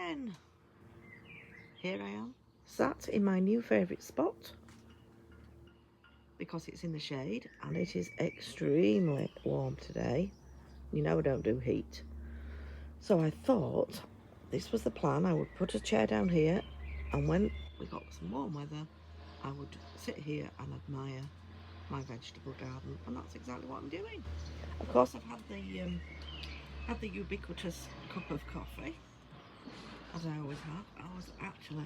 again. Here I am, sat in my new favourite spot because it's in the shade and it is extremely warm today. You know I don't do heat. So I thought this was the plan. I would put a chair down here, and when we got some warm weather, I would sit here and admire my vegetable garden, and that's exactly what I'm doing. Of course, I've had the ubiquitous cup of coffee, as I always have. I was actually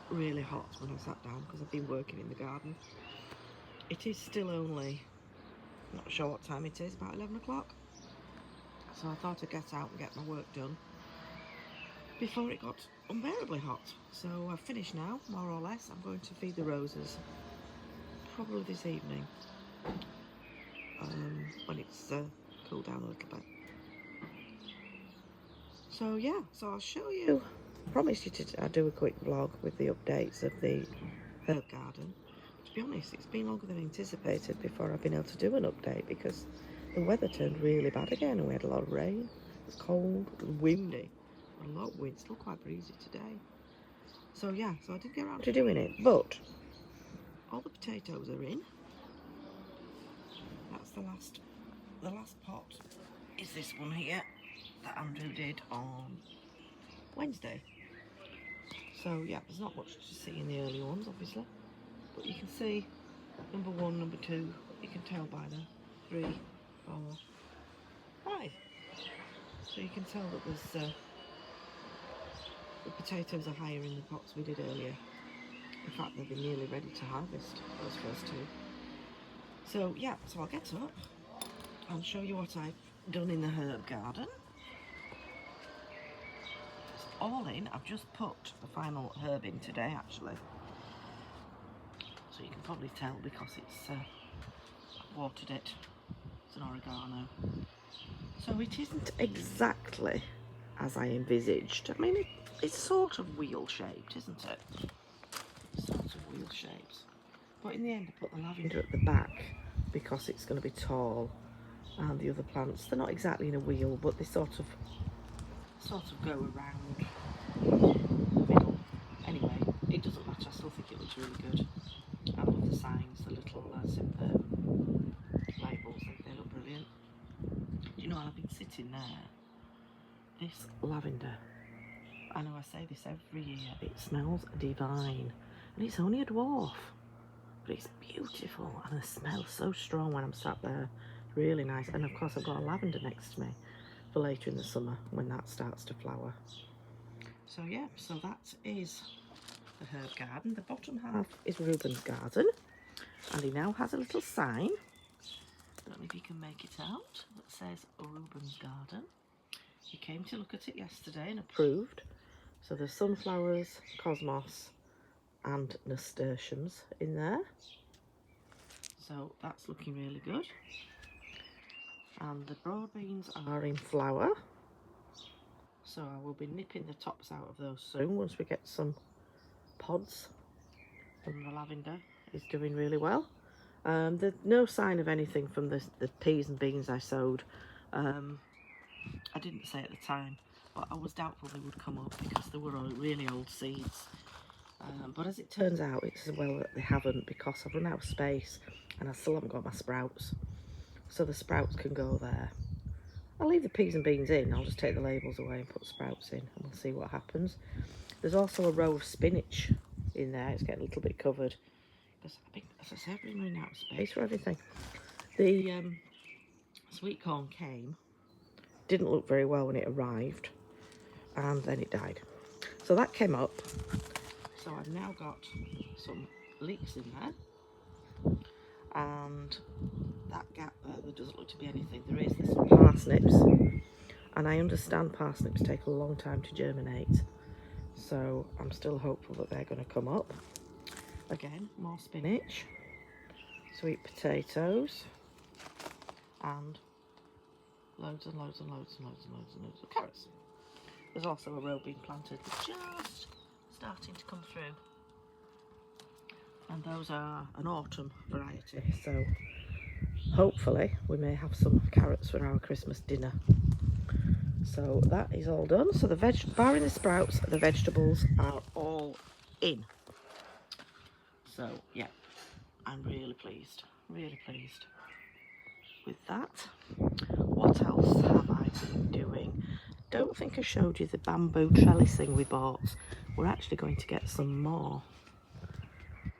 really hot when I sat down because I've been working in the garden. It is still only, not sure what time it is, about 11 o'clock. So I thought I'd get out and get my work done before it got unbearably hot. So I've finished now, more or less. I'm going to feed the roses probably this evening when it's cooled down a little bit. So yeah, so I'll show you. I promised you I'd do a quick vlog with the updates of the herb garden. To be honest, it's been longer than anticipated before I've been able to do an update because the weather turned really bad again and we had a lot of rain. It was cold and windy. A lot of wind, still quite breezy today. So yeah, so I didn't get around to doing it, but all the potatoes are in. That's the last pot is this one here that Andrew did on Wednesday. So yeah, there's not much to see in the early ones, obviously, but you can see number 1, number 2. You can tell by the 3, 4, 5. So you can tell that there's the potatoes are higher in the pots we did earlier. In fact, they'll be nearly ready to harvest, those first 2. So yeah, so I'll get up and show you what I've done in the herb garden. It's all in. I've just put the final herb in today, actually. So you can probably tell because it's I've watered it. It's an oregano. So it isn't exactly as I envisaged. I mean, it's sort of wheel-shaped, isn't it? Sort of wheel-shaped. But in the end, I put the lavender at the back because it's going to be tall, and the other plants, they're not exactly in a wheel, but they sort of go around the middle. Anyway, it doesn't matter. I still think it looks really good. I love the signs, the little labels. They look brilliant. Do you know, I've been sitting there. This lavender, I know I say this every year, it smells divine, and it's only a dwarf, but it's beautiful, and the smell's so strong when I'm sat there. Really nice. And of course I've got a lavender next to me for later in the summer when that starts to flower. So yeah, so that is the herb garden. The bottom half is Reuben's garden, and he now has a little sign, I don't know if you can make it out, that says Reuben's garden. He came to look at it yesterday and approved. So there's sunflowers, cosmos and nasturtiums in there. So that's looking really good. And the broad beans are in flower. So I will be nipping the tops out of those soon once we get some pods. And the lavender is doing really well. There's no sign of anything from the peas and beans I sowed. I didn't say at the time, but I was doubtful they would come up because they were really old seeds. But as it turns out, it's as well that they haven't, because I've run out of space and I still haven't got my sprouts. So the sprouts can go there. I'll leave the peas and beans in. I'll just take the labels away and put sprouts in, and we'll see what happens. There's also a row of spinach in there. It's getting a little bit covered because I think, as I said, we're running out of space for everything. The sweet corn didn't look very well when it arrived, and then it died. So that came up. So I've now got some leeks in there, and that gap there doesn't look to be anything. There's some parsnips, and I understand parsnips take a long time to germinate, so I'm still hopeful that they're going to come up. Again, more spinach, sweet potatoes, and loads and loads and loads and loads and loads and loads of carrots. There's also a row being planted, just starting to come through, and those are an autumn variety, so hopefully we may have some carrots for our Christmas dinner. So that is all done. So the barring the sprouts, the vegetables are all in. So yeah, I'm really pleased with that. What else have I been doing? Don't think I showed you the bamboo trellising we bought. We're actually going to get some more.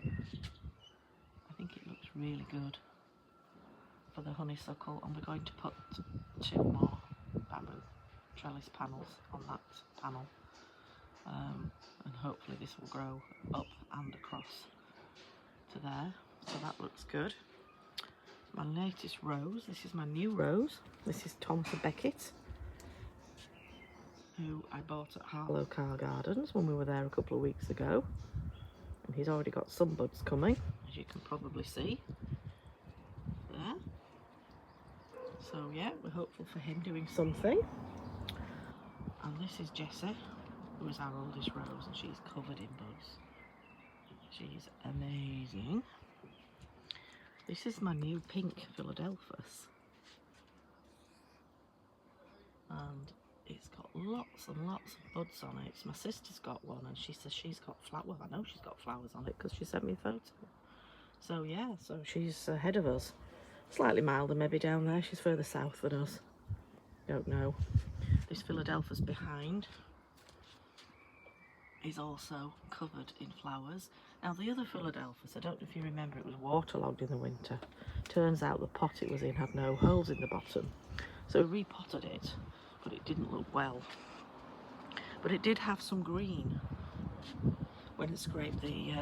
I think it looks really good for the honeysuckle, and we're going to put 2 more bamboo trellis panels on that panel, and hopefully this will grow up and across to there. So that looks good. My latest rose, this is my new rose. This is Thomas Beckett, who I bought at Harlow Car Gardens when we were there a couple of weeks ago. And he's already got some buds coming, as you can probably see there. So yeah, we're hopeful for him doing something. And this is Jessie, who is our oldest rose, and she's covered in buds. She's amazing. This is my new pink Philadelphus, and it's got lots and lots of buds on it. My sister's got one, and she says she's got flowers. Well, I know she's got flowers on it because she sent me a photo. So yeah, so she's ahead of us. Slightly milder maybe down there. She's further south than us. Don't know. This Philadelphus behind is also covered in flowers. Now the other Philadelphus, I don't know if you remember, it was waterlogged in the winter. Turns out the pot it was in had no holes in the bottom. So we repotted it, but it didn't look well. But it did have some green when it scraped the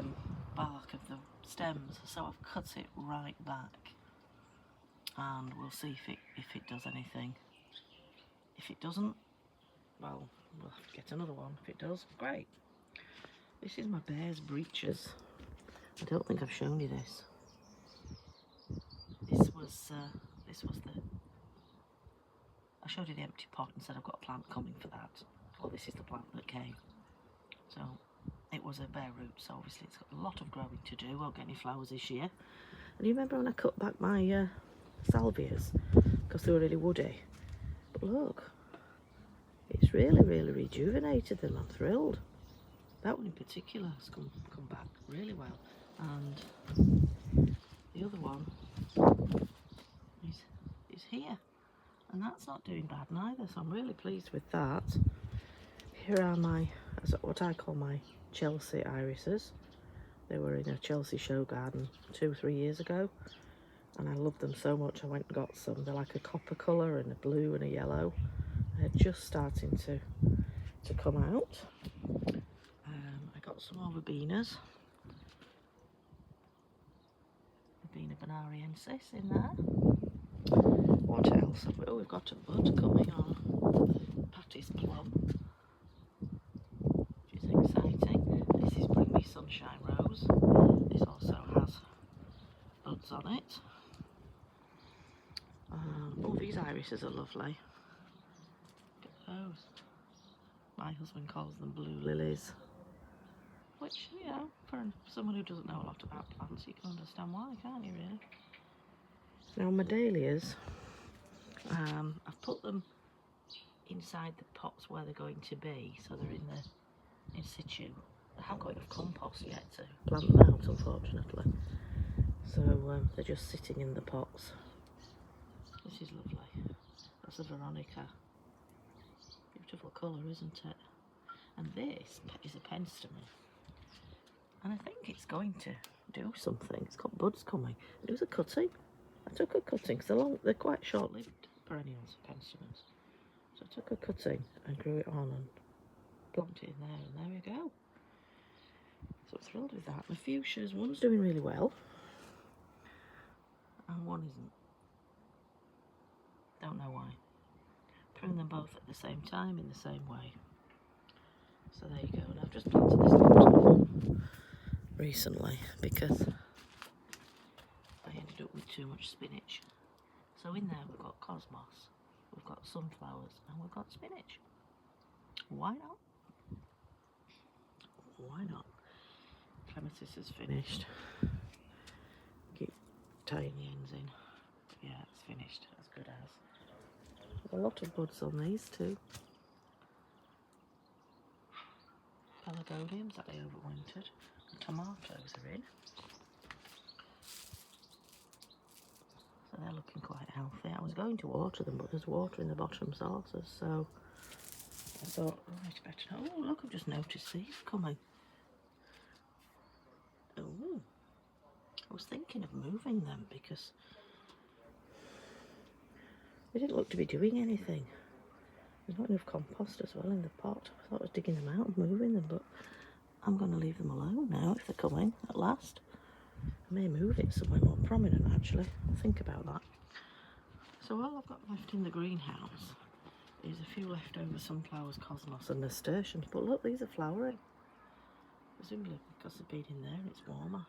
bark of the stems. So I've cut it right back, and we'll see if it does anything. If it doesn't, well, we'll have to get another one. If it does, great. This is my bear's breeches. I don't think I've shown you this. This was the... I showed you the empty pot and said I've got a plant coming for that. Well, this is the plant that came. So it was a bare root, so obviously it's got a lot of growing to do. Won't get any flowers this year. And you remember when I cut back my salvias because they were really woody? But look, it's really rejuvenated them. I'm thrilled. That one in particular has come back really well, and the other one is here, and that's not doing bad neither. So I'm really pleased with that. Here are my, what I call my Chelsea irises. They were in a Chelsea show garden 2 or 3 years ago, and I loved them so much I went and got some. They're like a copper colour and a blue and a yellow. They're just starting to come out. I got some more verbenas. Verbena bonariensis in there. What else have we? Oh, we've got a bud coming on Patty's plum, which is exciting. This is Bring Me Sunshine Rose. This also has buds on it. Oh, these irises are lovely. Look at those. My husband calls them blue lilies, which, you know, for someone who doesn't know a lot about plants, you can understand why, can't you, really? Now, my dahlias, I've put them inside the pots where they're going to be, so they're in situ. I haven't got enough compost yet to plant them out, unfortunately. So they're just sitting in the pots. This is lovely. That's a Veronica. Beautiful colour, isn't it? And this is a penstemon. And I think it's going to do something. It's got buds coming. It was a cutting. I took a cutting, because they're quite short-lived perennials, penstemons. So I took a cutting and grew it on and plunked it in there, and there we go. So I'm thrilled with that. The fuchsias, one's doing really well, and one isn't. Don't know why. Prune them both at the same time in the same way. So there you go. And I've just planted this one recently because I ended up with too much spinach. So in there we've got cosmos, we've got sunflowers, and we've got spinach. Why not? Why not? Clematis is finished. Keep tying the ends in. But yeah, it's finished, as good as. A lot of buds on these too. Pelargoniums that they overwintered. The tomatoes are in. So they're looking quite healthy. I was going to water them, but there's water in the bottom saucers, so I thought, right, better not. Oh, look, I've just noticed these coming. Oh, I was thinking of moving them because they didn't look to be doing anything. There's not enough compost as well in the pot. I thought I was digging them out and moving them, but I'm going to leave them alone now if they're coming at last. I may move it somewhere more prominent actually. I'll think about that. So all I've got left in the greenhouse is a few leftover sunflowers, cosmos and nasturtiums. But look, these are flowering. Presumably because they've been in there and it's warmer.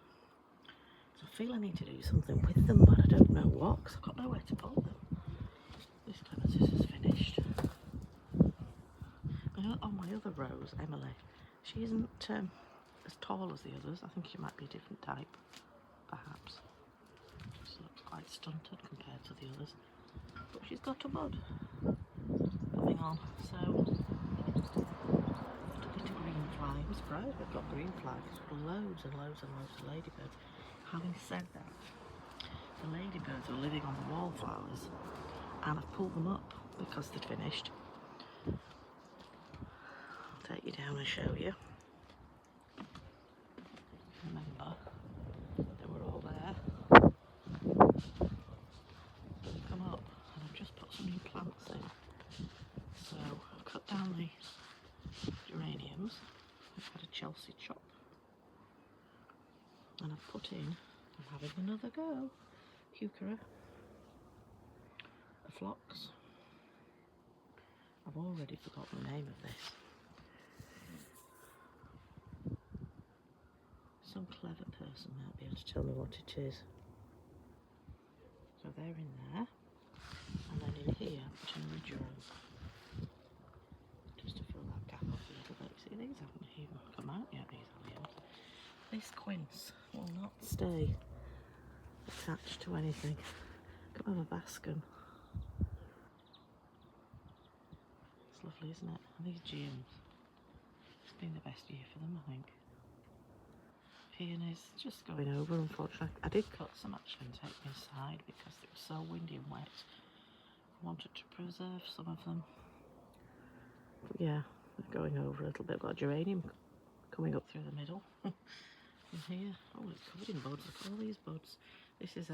So I feel I need to do something with them, but I don't know what, because I've got nowhere to put them. This clematis is finished. On my other rose, Emily, she isn't as tall as the others. I think she might be a different type, perhaps. She looks quite stunted compared to the others. But she's got a bud coming on, so a bit of green fly. I'm surprised we've got green fly because we've got loads and loads and loads of ladybirds. Having said that, the ladybirds were living on the wallflowers and I've pulled them up because they'd finished. I'll take you down and show you. Remember, they were all there. They've come up and I've just put some new plants in. So I've cut down the geraniums. I've had a Chelsea chop. And I've put in, I'm having another go, heuchera, a phlox. I've already forgotten the name of this. Some clever person might be able to tell me what it is. So they're in there, and then in here I put in Rigeron, just to fill that gap up a little bit. See, these haven't even come out yet, these alliums. This quince will not stay attached to anything. Come have a bascum. It's lovely, isn't it? And these geums, it's been the best year for them, I think. Peonies just going over, unfortunately. I did cut some actually and take them aside because it was so windy and wet. I wanted to preserve some of them. But yeah, they're going over a little bit. I've got a geranium coming up through the middle. In here. Oh, it's covered in buds. Look at all these buds. This is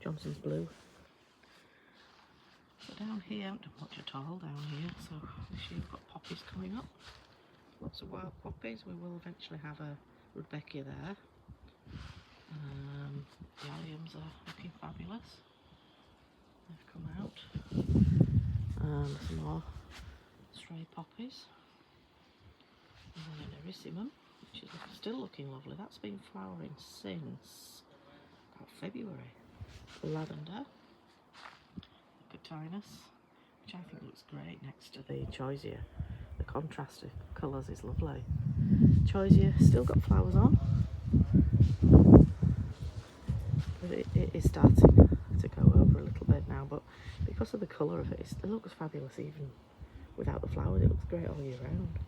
Johnson's Blue. So down here, I haven't done much at all down here. So this year we've got poppies coming up. Lots of wild poppies. We will eventually have a Rudbeckia there. The alliums are looking fabulous. They've come out. Some more stray poppies. And then an erissimum, which is still looking lovely. That's been flowering since about February. Lavender. Cotinus, which I think looks great next to the choisia. The contrast of colours is lovely. Choisia still got flowers on, but it is starting to go over a little bit now, but because of the colour of it, it looks fabulous even without the flowers. It looks great all year round.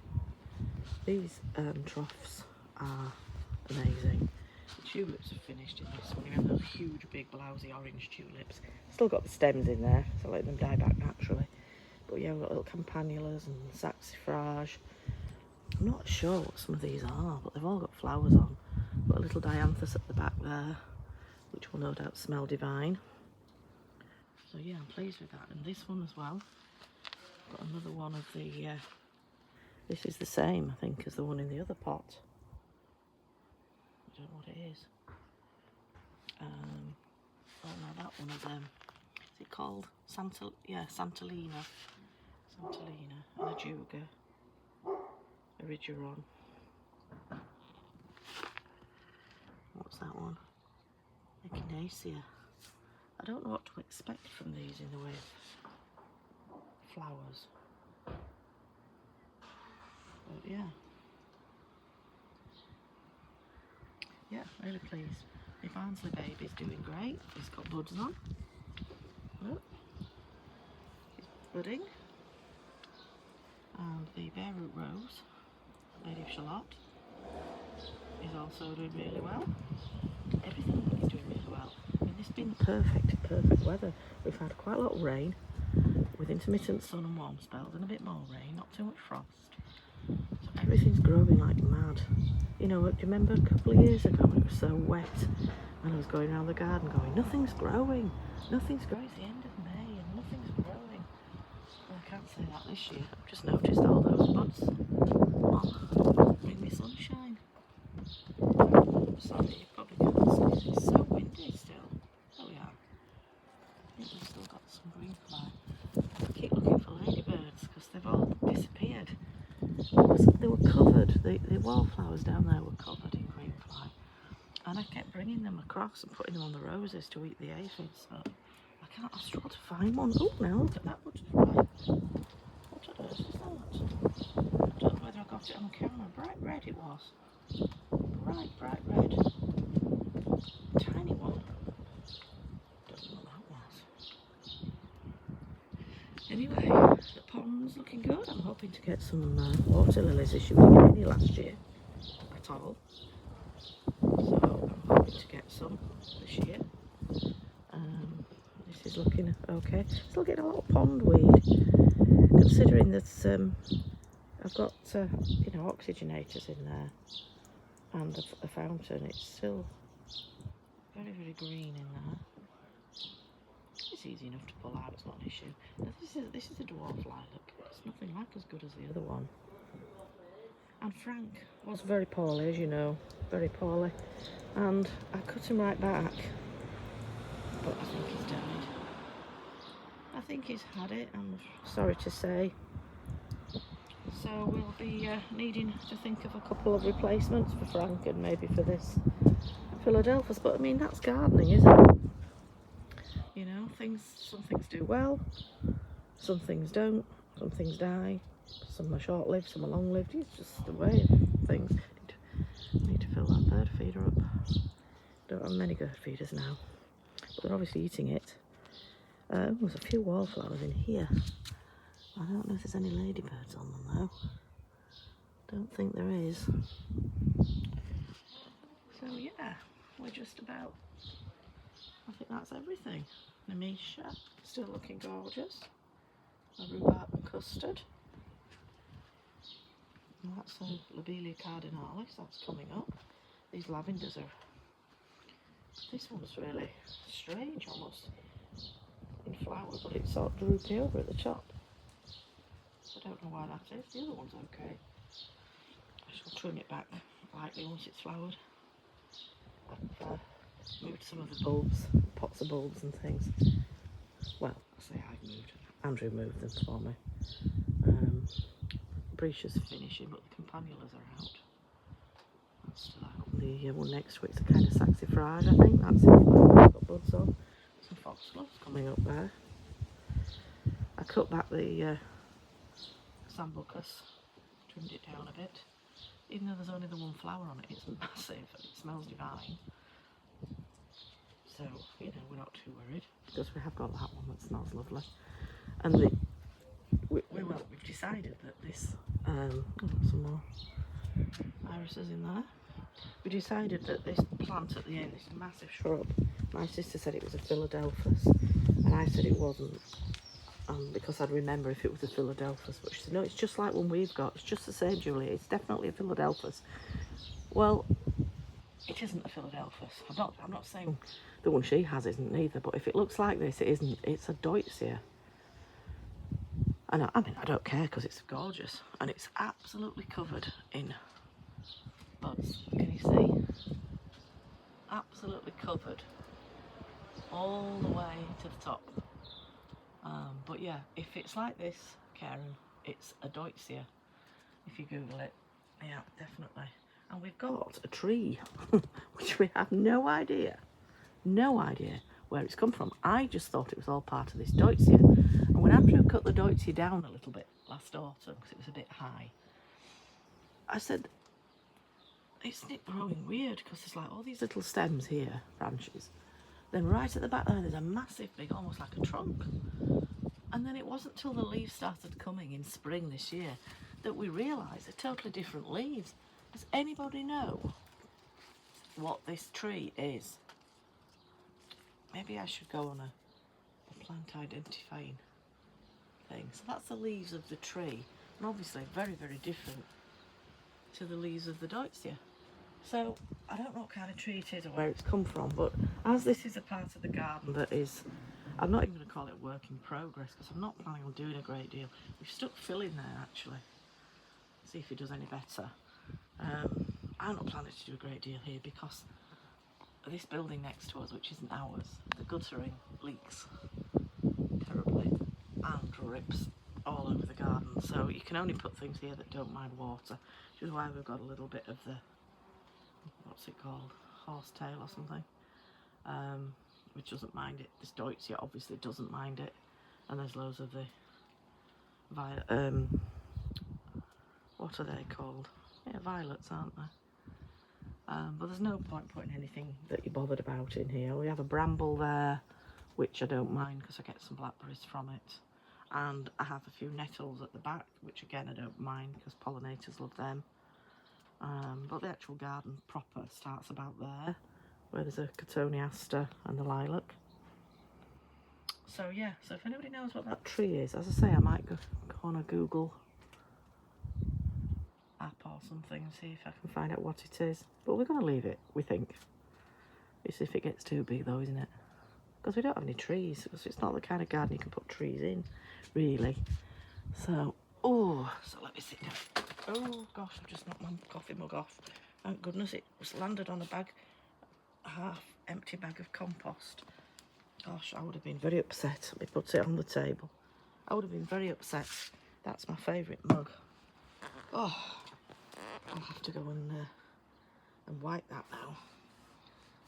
These troughs are amazing. The tulips are finished in this one. You have those huge big blousy orange tulips. Still got the stems in there, so let them die back naturally. But yeah, we've got little campanulas and saxifrage. I'm not sure what some of these are, but they've all got flowers on. Got a little dianthus at the back there, which will no doubt smell divine. So yeah, I'm pleased with that. And this one as well. Got another one of the, this is the same, I think, as the one in the other pot. I don't know what it is. Oh no, that one is it called Santolina. Santolina, and a Juga, a Rigeron. What's that one? Echinacea. I don't know what to expect from these in the way of flowers. But yeah. Yeah, really pleased. My Barnsley baby's doing great. He's got buds on. Look. budding, and the bare root rose, Lady of Shalott, is also doing really well. Everything is doing really well. I mean, this has been perfect weather. We've had quite a lot of rain with intermittent sun and warm spells and a bit more rain, not too much frost. So everything's growing like mad. You know, do you remember a couple of years ago when it was so wet and I was going around the garden going, nothing's growing. It's the end of May and nothing's growing. Well, I can't say that this year. I've just noticed all those buds bring me sunshine. Sorry, you probably can't see. It's so windy still. Oh yeah. I think we've still got some green fly. I keep looking for ladybirds because they've all disappeared. They were covered, the wallflowers down there were covered in green fly. And I kept bringing them across and putting them on the roses to eat the aphids. So I struggle to find one. Oh, now look at that butterfly. What on earth is that? I don't know whether I got it on camera. Bright red it was. Bright red. Tiny one. Don't know what that was. Anyway, the pond's looking good. I'm hoping to get some water lilies this year. We didn't get any last year at all. So I'm hoping to get some this year. This is looking okay. Still getting a lot of pond weed, considering that I've got oxygenators in there and a fountain. It's still very green in there. It's easy enough to pull out, it's not an issue. Now, this is a dwarf lilac. It's nothing like as good as the other one. And Frank was very poorly, as you know, very poorly. And I cut him right back. But I think he's died. I think he's had it, I'm sorry to say. So we'll be needing to think of a couple of replacements for Frank and maybe for this Philadelphus. But I mean, that's gardening, isn't it? You know, some things do well, some things don't, some things die, some are short-lived, some are long-lived. It's just the way of things. I need to fill that bird feeder up. Don't have many bird feeders now, but they're obviously eating it. There's a few wallflowers in here. I don't know if there's any ladybirds on them though. Don't think there is. So yeah, we're just about, I think that's everything. Nemesia, still looking gorgeous. A rhubarb and custard. And that's a Lobelia cardinalis, that's coming up. These lavenders are, this one's really strange almost in flower, but it's sort of droopy over at the top. I don't know why that is. The other one's okay. I shall trim it back lightly once it's flowered. I've moved some of the bulbs, pots of bulbs and things. Well, I say I've moved. Andrew moved them for me. Bricia's finishing, but the campanulas are out. That's still out. The one next to it's a kind of saxifrage, I think. That's it. It's got buds on. Some foxgloves coming up there. I cut back the sambucus, trimmed it down a bit. Even though there's only the one flower on it, it's massive and it smells divine. So, you know, we're not too worried because we have got that one that smells lovely. And we've decided that this, some more irises in there. We decided that this plant at the end, this massive shrub, my sister said it was a Philadelphus, and I said it wasn't, because I'd remember if it was a Philadelphus. But she said, no, it's just like one we've got. It's just the same, Julia. It's definitely a Philadelphus. Well, it isn't a Philadelphus. I'm not saying the one she has isn't either, but if it looks like this, it isn't. It's a Deutzia. And I mean, I don't care because it's gorgeous and it's absolutely covered in buds. Can you see? Absolutely covered all the way to the top. But yeah, if it's like this, Karen, it's a Deutzia. If you Google it, yeah, definitely. And we've got a tree, which we have no idea where it's come from. I just thought it was all part of this Deutzia. And when Andrew cut the Deutzia down a little bit last autumn, because it was a bit high, I said, isn't it growing weird? Because there's like all these little stems here, branches. Then right at the back there, there's a massive big, almost like a trunk. And then it wasn't till the leaves started coming in spring this year that we realised they're totally different leaves. Does anybody know what this tree is? Maybe I should go on a plant identifying thing. So that's the leaves of the tree, and obviously very, very different to the leaves of the Deutzia. So I don't know what kind of tree it is or where it's come from, but as this is a part of the garden that is, I'm not even going to call it work in progress because I'm not planning on doing a great deal. We've stuck Phil in there actually, see if he does any better. I'm not planning to do a great deal here because this building next to us, which isn't ours, the guttering leaks terribly and drips all over the garden, so you can only put things here that don't mind water, which is why we've got a little bit of the, what's it called, horsetail or something, which doesn't mind it. This Deutzia obviously doesn't mind it, and there's loads of the violet, what are they called? Yeah, violets, aren't they? But there's no point putting anything that you're bothered about in here. We have a bramble there, which I don't mind because I get some blackberries from it. And I have a few nettles at the back, which again I don't mind because pollinators love them. But the actual garden proper starts about there, where there's a cotoneaster and the lilac. So yeah, so if anybody knows what that tree is, as I say, I might go on a Google app or something and see if I can find out what it is. But we're going to leave it, we think. It's if it gets too big though, isn't it? Because we don't have any trees, because it's not the kind of garden you can put trees in, really. So, so let me sit down. Oh gosh, I've just knocked my coffee mug off. Thank goodness it was landed on a half empty bag of compost. Gosh, I would have been very upset. Let me put it on the table. I would have been very upset. That's my favourite mug. Oh, I'll have to go and wipe that now.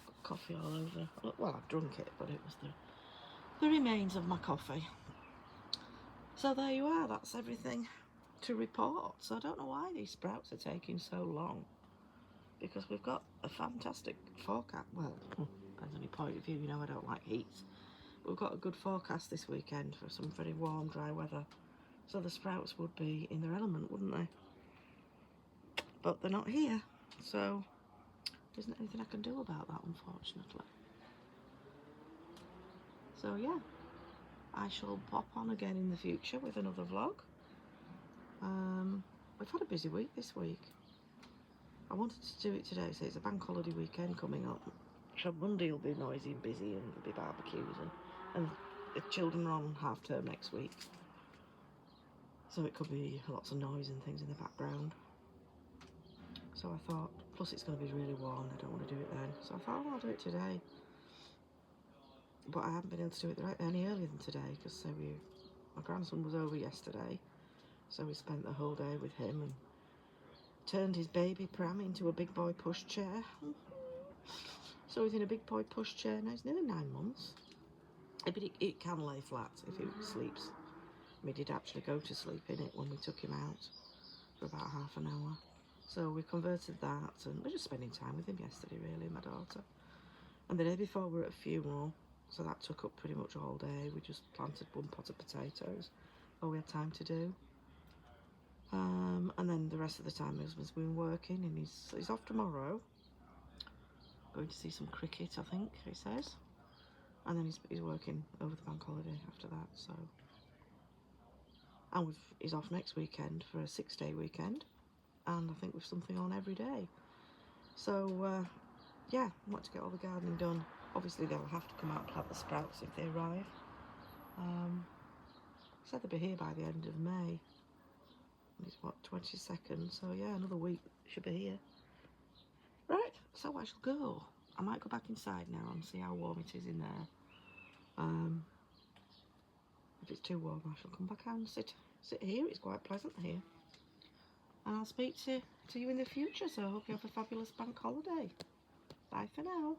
Got coffee all over. Well, I've drunk it, but it was the remains of my coffee. So there you are. That's everything to report. So I don't know why these sprouts are taking so long, because we've got a fantastic forecast. Well, depends on your point of view. You know I don't like heat. We've got a good forecast this weekend for some very warm, dry weather. So the sprouts would be in their element, wouldn't they? But they're not here, so there isn't anything I can do about that, unfortunately. So yeah, I shall pop on again in the future with another vlog. We've had a busy week this week. I wanted to do it today, so it's a bank holiday weekend coming up. So Monday will be noisy and busy, and there'll be barbecues, and the children are on half term next week. So it could be lots of noise and things in the background. So I thought, plus it's going to be really warm, I don't want to do it then. So I thought, oh, I'll do it today. But I haven't been able to do it any earlier than today, because my grandson was over yesterday. So we spent the whole day with him and turned his baby pram into a big boy pushchair. So he's in a big boy pushchair now. He's nearly 9 months. But it can lay flat if he sleeps. We did actually go to sleep in it when we took him out for about half an hour. So we converted that, and we're just spending time with him yesterday, really, my daughter. And the day before we were at a funeral, so that took up pretty much all day. We just planted one pot of potatoes, all we had time to do. And then the rest of the time my husband's been working, and he's off tomorrow. Going to see some cricket, I think, he says. And then he's working over the bank holiday after that, so. And he's off next weekend for a 6-day weekend. And I think with something on every day. So, yeah, I want to get all the gardening done. Obviously, they'll have to come out and plant the sprouts if they arrive. Said they'll be here by the end of May. It's what, 22nd? So, yeah, another week should be here. Right, so I shall go. I might go back inside now and see how warm it is in there. If it's too warm, I shall come back out and sit here. It's quite pleasant here. And I'll speak to you in the future, so I hope you have a fabulous bank holiday. Bye for now.